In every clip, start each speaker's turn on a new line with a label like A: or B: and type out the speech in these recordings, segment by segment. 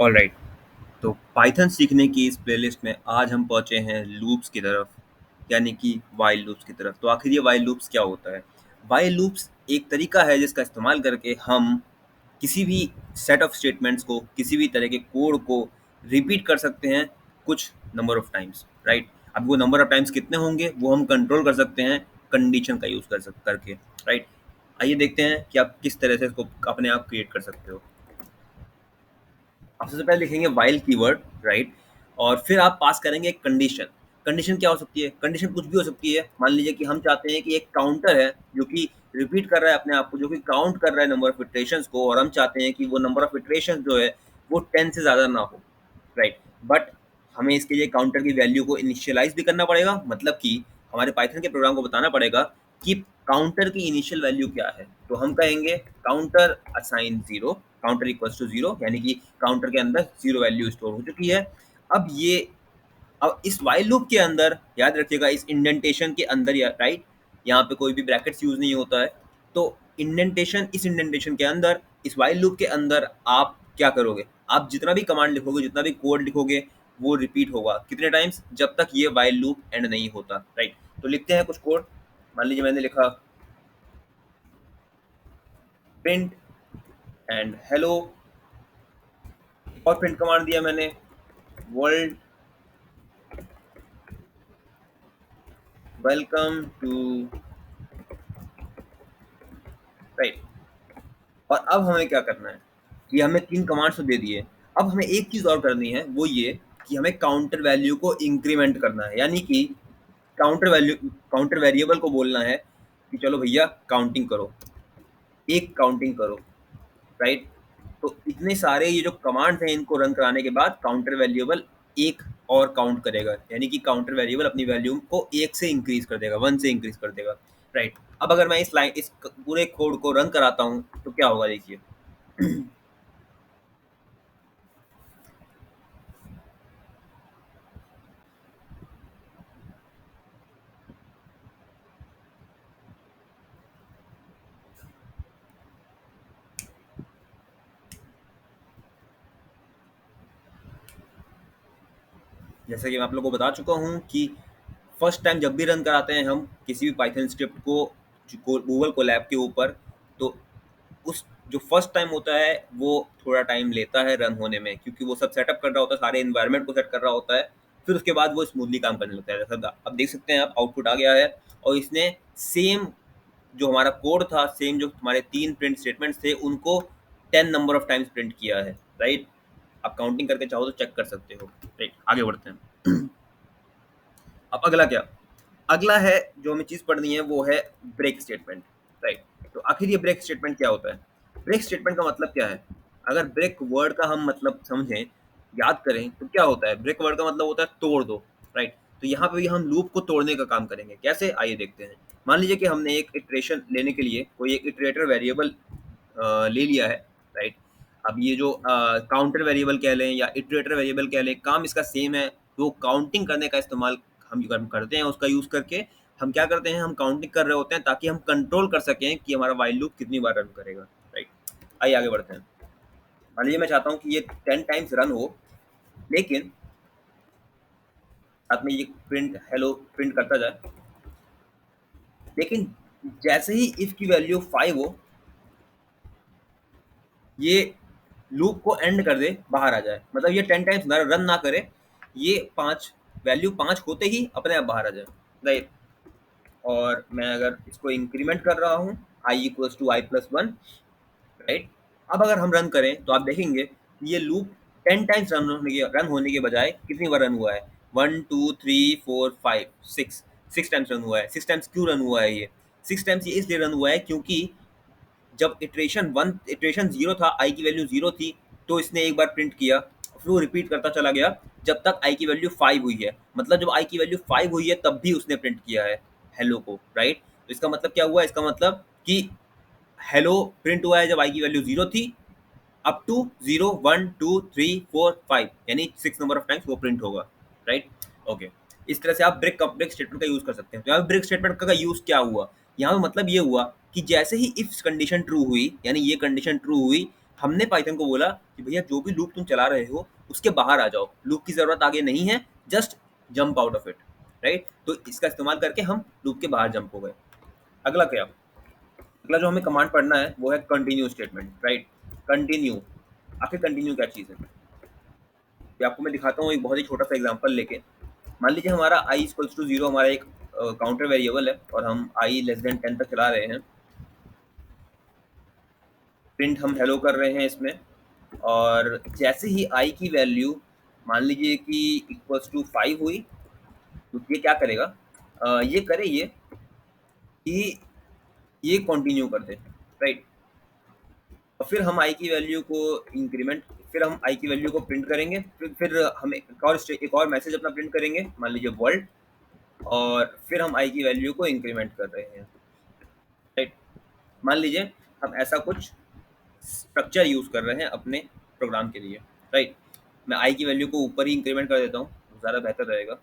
A: Alright, तो Python सीखने की इस प्लेलिस्ट में आज हम पहुंचे हैं लूप्स की तरफ, यानी कि वाइल लूप्स की तरफ। तो आखिर ये वाइल लूप्स क्या होता है? वाइल लूप्स एक तरीका है जिसका इस्तेमाल करके हम किसी भी सेट ऑफ स्टेटमेंट्स को, किसी भी तरह के कोड को रिपीट कर सकते हैं कुछ नंबर ऑफ टाइम्स, राइट। अब वो नंबर ऑफ टाइम्स कितने होंगे वो हम कंट्रोल कर सकते हैं कंडीशन का यूज़ करके, राइट। आइए देखते हैं कि आप किस तरह से इसको अपने आप क्रिएट कर सकते हो। आप सबसे पहले लिखेंगे वाइल कीवर्ड, राइट। और फिर आप पास करेंगे एक कंडीशन। कंडीशन क्या हो सकती है? कंडीशन कुछ भी हो सकती है। मान लीजिए कि हम चाहते हैं कि एक काउंटर है जो कि रिपीट कर रहा है अपने आप को, जो कि काउंट कर रहा है नंबर ऑफ इटरेशंस को, और हम चाहते हैं कि वो नंबर ऑफ इटरेशंस जो है वो 10 से ज़्यादा ना हो, राइट। बट हमें इसके लिए काउंटर की वैल्यू को इनिशियलाइज भी करना पड़ेगा, मतलब कि हमारे पाइथन के प्रोग्राम को बताना पड़ेगा कि काउंटर की इनिशियल वैल्यू क्या है। तो हम कहेंगे counter assign zero, counter equals to zero, यानी कि काउंटर के अंदर जीरो वैल्यू स्टोर हो चुकी है। अब ये, अब इस वाइल लूप के अंदर याद रखिएगा, इस इंडेंटेशन के अंदर, या राइट, यहाँ पे कोई भी ब्रैकेट्स यूज नहीं होता है। तो इंडेंटेशन, इस इंडेंटेशन के अंदर, इस वाइल लूप के अंदर आप क्या करोगे? आप जितना भी कमांड लिखोगे, जितना भी कोड लिखोगे, वो रिपीट होगा कितने टाइम्स? जब तक ये वाइल लूप एंड नहीं होता, राइट। तो लिखते हैं कुछ कोड। मान लीजिए मैंने लिखा प्रिंट एंड हेलो, और प्रिंट कमांड दिया मैंने वर्ल्ड वेलकम टू, राइट। और अब हमें क्या करना है? ये हमें 3 कमांड्स तो दे दिए। अब हमें एक चीज़ और करनी है, वो ये कि हमें काउंटर वैल्यू को इंक्रीमेंट करना है। यानी कि काउंटर वेरिएबल को बोलना है कि चलो भैया काउंटिंग करो, एक काउंटिंग करो, राइट। तो इतने सारे ये जो कमांड्स हैं, इनको रन कराने के बाद काउंटर वेरिएबल एक और काउंट करेगा, यानी कि काउंटर वेरिएबल अपनी वैल्यू को एक से इंक्रीज कर देगा, 1 से इंक्रीज कर देगा, राइट। अब अगर मैं इस पूरे कोड को रन कराता हूँ तो क्या होगा, देखिए। जैसा कि मैं आप लोगों को बता चुका हूँ कि फर्स्ट टाइम जब भी रन कराते हैं हम किसी भी पाइथन स्क्रिप्ट को गूगल कोलैब के ऊपर, तो उस जो फर्स्ट टाइम होता है वो थोड़ा टाइम लेता है रन होने में, क्योंकि वो सब सेटअप कर रहा होता है, सारे इन्वायरमेंट को सेट कर रहा होता है। फिर उसके बाद वो स्मूथली काम करने लगता है। जैसा अब देख सकते हैं आप, आउटपुट आ गया है, और इसने सेम जो हमारा कोड था, सेम जो हमारे 3 प्रिंट स्टेटमेंट्स थे, उनको 10 नंबर ऑफ टाइम्स प्रिंट किया है, राइट। आप काउंटिंग करके चाहो तो चेक कर सकते हो, राइट। आगे बढ़ते हैं। अब अगला क्या? अगला है जो हमें चीज़ पढ़नी है, वो है ब्रेक स्टेटमेंट, राइट। तो आखिर ये ब्रेक स्टेटमेंट क्या होता है? ब्रेक स्टेटमेंट का मतलब क्या है? अगर ब्रेक वर्ड का हम मतलब समझें, याद करें, तो क्या होता है? ब्रेक वर्ड का मतलब होता है तोड़ दो, राइट। तो यहाँ पे भी हम लूप को तोड़ने का काम करेंगे। कैसे? आइए देखते हैं। मान लीजिए कि हमने एक इटरेशन लेने के लिए कोई एक इटरेटर वेरिएबल ले लिया है, राइट। अब ये जो काउंटर वेरिएबल कह लें या इटरेटर वेरिएबल कह लें, काम इसका सेम है। तो काउंटिंग करने का इस्तेमाल हम करते हैं, उसका यूज़ करके हम क्या करते हैं, हम काउंटिंग कर रहे होते हैं ताकि हम कंट्रोल कर सकें कि हमारा वाइल लूप कितनी बार रन करेगा, राइट। आइए आगे बढ़ते हैं। मान लीजिए मैं चाहता हूँ कि ये 10 टाइम्स रन हो, लेकिन साथ में ये प्रिंट हेलो प्रिंट करता जाए, लेकिन जैसे ही इफ की वैल्यू 5 हो, ये लूप को एंड कर दे, बाहर आ जाए। मतलब ये 10 टाइम्स रन ना करे, ये 5 वैल्यू 5 होते ही अपने आप बाहर आ जाए, राइट। और मैं अगर इसको इंक्रीमेंट कर रहा हूँ, I equals to I plus one, right. अब अगर हम रन करें तो आप देखेंगे कि ये लूप 10 टाइम्स रन होने के बजाय कितनी बार रन हुआ है? 1 2 3 4 5 6, 6 टाइम्स रन हुआ है। 6 टाइम्स क्यों रन हुआ है? ये 6 टाइम्स ये इसलिए रन हुआ है क्योंकि जब इटरेशन जीरो था, आई की वैल्यू जीरो थी, तो इसने एक बार प्रिंट किया, फिर वो रिपीट करता चला गया जब तक आई की वैल्यू 5 हुई है। मतलब जब आई की वैल्यू 5 हुई है तब भी उसने प्रिंट किया है हेलो को, राइट। तो इसका मतलब क्या हुआ? इसका मतलब कि हेलो प्रिंट हुआ है जब आई की वैल्यू जीरो थी, अप टू 0 1 2 3 4 5, यानी 6 नंबर ऑफ टाइम्स वो प्रिंट होगा, राइट। ओके। इस तरह से आप ब्रेक स्टेटमेंट का यूज कर सकते हैं। तो यहाँ पे ब्रेक स्टेटमेंट का यूज क्या हुआ? यहाँ पे मतलब ये हुआ कि जैसे ही इफ कंडीशन ट्रू हुई, यानी ये कंडीशन ट्रू हुई, हमने पाइथन को बोला कि भैया जो भी लूप तुम चला रहे हो उसके बाहर आ जाओ, लूप की ज़रूरत आगे नहीं है, just jump out of it, right. तो इसका इस्तेमाल करके हम लूप के बाहर जंप हो गए। अगला क्या, अगला जो हमें कमांड पढ़ना है वो है कंटिन्यू स्टेटमेंट, राइट। कंटिन्यू, आखिर कंटिन्यू क्या चीज़ है, ये आपको मैं दिखाता हूँ एक बहुत ही छोटा सा एग्जांपल लेके। मान लीजिए हमारा i इक्वल्स टू 0 हमारा एक काउंटर वेरिएबल है और हम i लेस देन 10 तक चला रहे हैं। प्रिंट हम हेलो कर रहे हैं इसमें, और जैसे ही i की वैल्यू मान लीजिए कि इक्वल्स टू 5 हुई, तो ये क्या करेगा, ये करे ये कि ये कंटिन्यू कर दे, राइट। और फिर हम i की वैल्यू को इंक्रीमेंट, फिर हम i की वैल्यू को प्रिंट करेंगे, फिर हम एक और मैसेज अपना प्रिंट करेंगे, मान लीजिए वर्ल्ड, और फिर हम i की वैल्यू को इंक्रीमेंट कर रहे हैं, राइट। मान लीजिए हम ऐसा कुछ स्ट्रक्चर यूज़ कर रहे हैं अपने प्रोग्राम के लिए, राइट। मैं i की वैल्यू को ऊपर ही इंक्रीमेंट कर देता हूँ, ज़्यादा बेहतर रहेगा,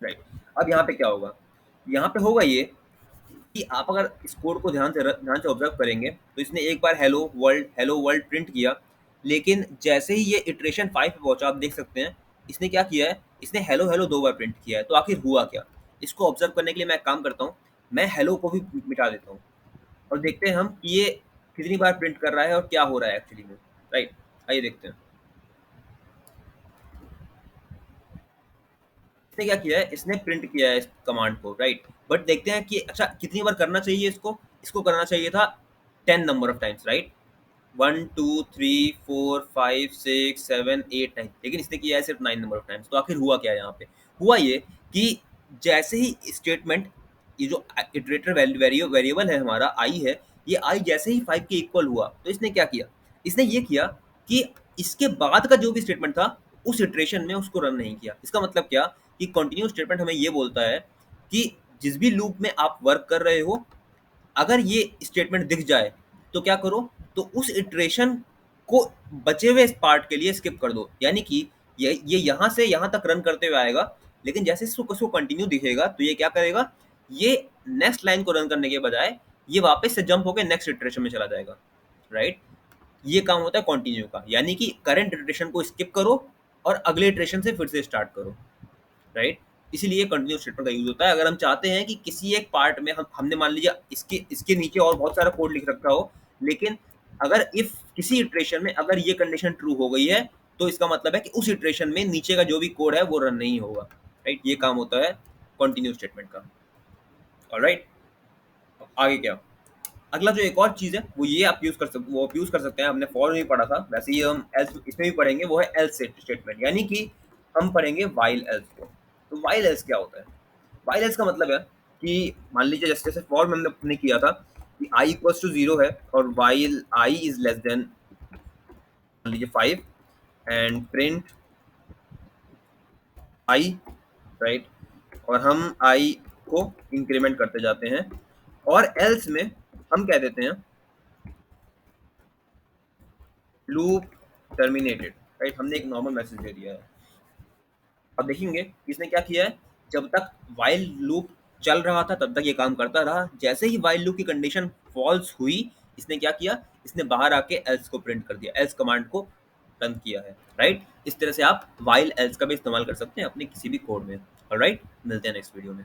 A: राइट। अब यहाँ पे क्या होगा, यहाँ पे होगा ये कि आप अगर इस कोड को ध्यान से ऑब्जर्व करेंगे तो इसने एक बार हेलो वर्ल्ड प्रिंट किया, लेकिन जैसे ही ये इटरेशन 5 पे पहुंचा, आप देख सकते हैं इसने क्या किया है, इसने हेलो हेलो 2 बार प्रिंट किया है। तो आखिर हुआ क्या, इसको ऑब्जर्व करने के लिए मैं एक काम करता हूँ, मैं हेलो को भी मिटा देता हूँ और देखते हैं हम कि ये कितनी बार प्रिंट कर रहा है और क्या हो रहा है एक्चुअली में, राइट। आइए देखते हैं इसने क्या किया है, इसने प्रिंट किया है इस कमांड को, राइट। बट देखते हैं कि अच्छा कितनी बार करना चाहिए इसको, इसको करना चाहिए था 10 नंबर ऑफ टाइम्स, राइट। 1 2 3 4 5 6 7 8 9, लेकिन इसने किया है सिर्फ 9 नंबर ऑफ टाइम्स। तो आखिर हुआ क्या है यहाँ पे, हुआ ये कि जैसे ही स्टेटमेंट, ये जो इटरेटर वेरिएबल है हमारा आई है, ये आई जैसे ही 5 के इक्वल हुआ तो इसने क्या किया, इसने ये किया कि इसके बाद का जो भी स्टेटमेंट था उस इटरेशन में उसको रन नहीं किया। इसका मतलब क्या कि कंटिन्यू स्टेटमेंट हमें ये बोलता है कि जिस भी लूप में आप वर्क कर रहे हो, अगर ये स्टेटमेंट दिख जाए तो क्या करो, तो उस इटरेशन को बचे हुए इस पार्ट के लिए स्किप कर दो। यानी कि ये यहाँ से यहाँ तक रन करते हुए आएगा, लेकिन जैसे इसको कंटिन्यू दिखेगा तो ये क्या करेगा, ये नेक्स्ट लाइन को रन करने के बजाय ये वापस से जंप होकर नेक्स्ट इटरेशन में चला जाएगा, राइट। ये काम होता है कंटिन्यू का, यानी कि करंट इटरेशन को स्किप करो और अगले इटरेशन से फिर से स्टार्ट करो, राइट। इसीलिए कंटिन्यू स्टेटमेंट का यूज होता है। अगर हम चाहते हैं कि किसी एक पार्ट में हमने मान लीजिए इसके इसके नीचे और बहुत सारा कोड लिख रखा हो, लेकिन अगर इफ किसी इटरेशन में अगर ये कंडीशन ट्रू हो गई है तो इसका मतलब है कि उस इटरेशन में नीचे का जो भी कोड है वो रन नहीं होगा, राइट। ये काम होता है कंटिन्यू स्टेटमेंट का, ऑलराइट। आगे क्या, अगला जो एक और चीज़ है वो ये आप यूज़ कर सकते हैं। हमने फॉर में भी पढ़ा था, वैसे ही हम एल्स इसमें भी पढ़ेंगे, वो है एल्स स्टेटमेंट, यानी कि हम पढ़ेंगे वाइल एल्स को। तो वाइल एल्स क्या होता है, वाइल एल्स का मतलब है कि मान लीजिए जैसे जैसे फॉर में हमने किया था कि आई इक्वल्स टू 0 है और while I is less than मान लीजिए 5 एंड प्रिंट आई, राइट। और हम आई को इंक्रीमेंट करते जाते हैं, और एल्स में हम कह देते हैं लूप टर्मिनेटेड, राइट। हमने एक नॉर्मल मैसेज दे दिया है। अब देखेंगे इसने क्या किया है, जब तक वाइल लूप चल रहा था तब तक ये काम करता रहा। जैसे ही वाइल लूप की कंडीशन फॉल्स हुई, इसने क्या किया, इसने बाहर आके एल्स को प्रिंट कर दिया, एल्स कमांड को रन किया है, राइट। इस तरह से आप वाइल एल्स का भी इस्तेमाल कर सकते हैं अपने किसी भी कोड में, ऑलराइट। मिलते हैं नेक्स्ट वीडियो में।